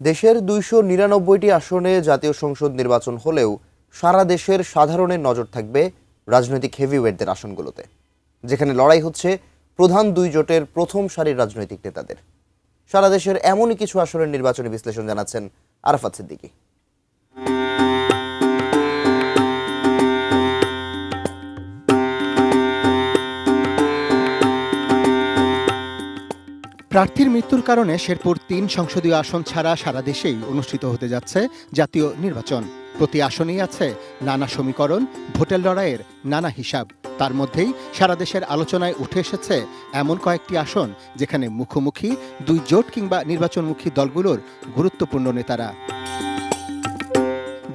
দেশের ২৯৯টি আসনে জাতীয় সংসদ নির্বাচন হলেও সারা দেশের সাধারণের নজর থাকবে রাজনৈতিক হেভিওয়েটদের আসনগুলোতে, যেখানে লড়াই হচ্ছে প্রধান দুই জোটের প্রথম সারির রাজনৈতিক নেতাদের। সারা দেশের এমনই কিছু আসনের নির্বাচনী বিশ্লেষণ জানাচ্ছেন আরাফাত সিদ্দিকী। প্রার্থীর মৃত্যুর কারণে শেরপুর ৩ সংসদীয় আসন ছাড়া সারা দেশেই অনুষ্ঠিত হতে যাচ্ছে জাতীয় নির্বাচন। প্রতি আসনেই আছে নানা সমীকরণ, ভোটের লড়াইয়ের নানা হিসাব। তার মধ্যেই সারা দেশের আলোচনায় উঠে এসেছে এমন কয়েকটি আসন যেখানে মুখোমুখি দুই জোট কিংবা নির্বাচনমুখী দলগুলোর গুরুত্বপূর্ণ নেতারা।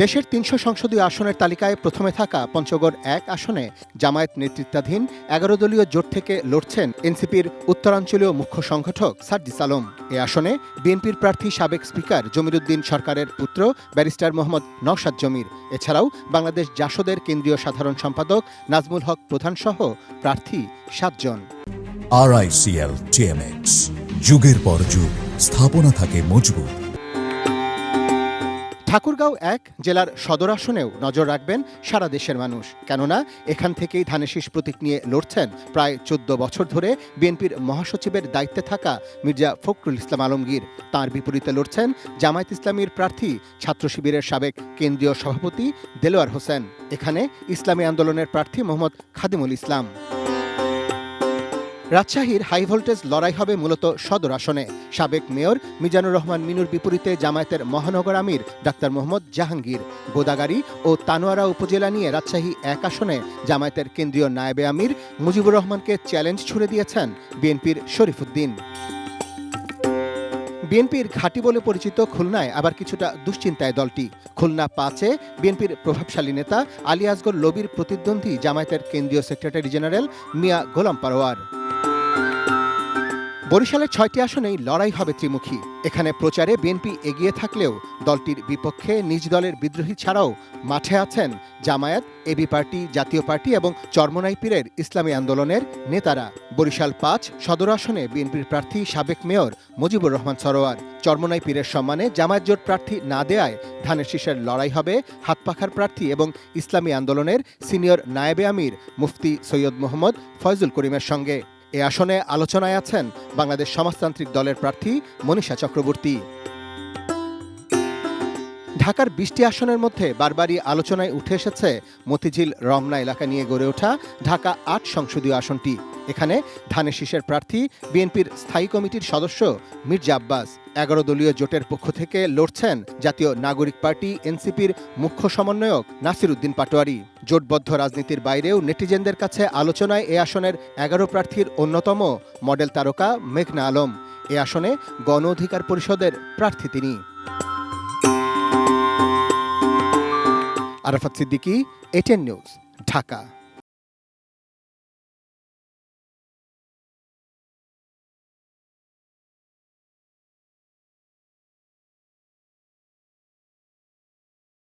দেশের ৩০০ সংসদীয় আসনের তালিকায় প্রথমে থাকা পঞ্চগড় ১ আসনে জামায়াত নেতৃত্বাধীন ১১ দলীয় জোট থেকে লড়ছেন এনসিপির উত্তরাঞ্চলীয় মুখ্য সংগঠক সার্জিস আলম। এ আসনে বিএনপির প্রার্থী সাবেক স্পিকার জমির উদ্দিন সরকারের পুত্র ব্যারিস্টার মোহাম্মদ নওশাদ জমির, এছাড়াও বাংলাদেশ জাসদের কেন্দ্রীয় সাধারণ সম্পাদক নাজমুল হক প্রধানসহ প্রার্থী ৭ জন। RICL TMX, যুগের পর যুগ স্থাপনা থাকে মজবুত। ঠাকুরগাঁও ১ জেলার সদর আসনেও নজর রাখবেন সারা দেশের মানুষ, কেননা এখান থেকেই ধানের শীষ প্রতীক নিয়ে লড়ছেন প্রায় ১৪ বছর ধরে বিএনপির মহাসচিবের দায়িত্বে থাকা মির্জা ফখরুল ইসলাম আলমগীর। তাঁর বিপরীতে লড়ছেন জামায়াত ইসলামীর প্রার্থী ছাত্র শিবিরের সাবেক কেন্দ্রীয় সভাপতি দেলোয়ার হোসেন। এখানে ইসলামী আন্দোলনের প্রার্থী মোহাম্মদ খাদিমুল ইসলাম। রাজশাহীর হাই ভোল্টেজ লড়াই হবে মূলত সদর আসনে। সাবেক মেয়র মিজানুর রহমান মিনুর বিপরীতে জামায়াতের মহানগর আমির ডাক্তার মোহাম্মদ জাহাঙ্গীর। গোদাগাড়ী ও তানোয়ারা উপজেলা নিয়ে রাজশাহী ১ আসনে জামায়াতের কেন্দ্রীয় নায়েবে আমির মুজিবুর রহমানকে চ্যালেঞ্জ ছুড়ে দিয়েছেন বিএনপির শরীফুদ্দিন। বিএনপির ঘাঁটি বলে পরিচিত খুলনায় আবার কিছুটা দুশ্চিন্তায় দলটি। খুলনা ৫-এ বিএনপির প্রভাবশালী নেতা আলী আসগর লবির প্রতিদ্বন্দ্বী জামায়াতের কেন্দ্রীয় সেক্রেটারি জেনারেল মিয়া গোলাম পারোয়ার। বরিশালের ৬টি আসনেই লড়াই হবে ত্রিমুখী। এখানে প্রচারে বিএনপি এগিয়ে থাকলেও দলটির বিপক্ষে নিজ দলের বিদ্রোহী ছাড়াও মাঠে আছেন জামায়াত, এবি পার্টি, জাতীয় পার্টি এবং চরমোনাই পীরের ইসলামী আন্দোলনের নেতারা। বরিশাল ৫ সদর আসনে বিএনপির প্রার্থী সাবেক মেয়র মুজিবুর রহমান সরোয়ার। চরমোনাই পীরের সম্মানে জামায়াত জোট প্রার্থী না দেয়ায় ধানের শীষের লড়াই হবে হাতপাখার প্রার্থী এবং ইসলামী আন্দোলনের সিনিয়র নায়েবে আমির মুফতি সৈয়দ মোহাম্মদ ফয়জুল করিমের সঙ্গে। এ আসনে আলোচনায় আছেন বাংলাদেশ সমাজতান্ত্রিক দলের প্রার্থী মনীষা চক্রবর্তী। ঢাকার ২০টি আসনের মধ্যে বারবারই আলোচনায় উঠে এসেছে মতিঝিল রমনা এলাকা নিয়ে গড়ে ওঠা ঢাকা ৮ সংসদীয় আসনটি। এখানে ধানের শীষের প্রার্থী বিএনপির স্থায়ী কমিটির সদস্য মির্জা আব্বাস। ১১ দলীয় জোটের পক্ষ থেকে লড়ছেন জাতীয় নাগরিক পার্টি এনসিপির মুখ্য সমন্বয়ক নাসির উদ্দিন পাটোয়ারি। জোটবদ্ধ রাজনীতির বাইরেও নেটিজেনদের কাছে আলোচনায় এ আসনের ১১ প্রার্থীর অন্যতম মডেল তারকা মেঘনা আলম। এ আসনে গণ অধিকার পরিষদের প্রার্থী তিনি। Arafat Siddiqui, ATN news, Dhaka.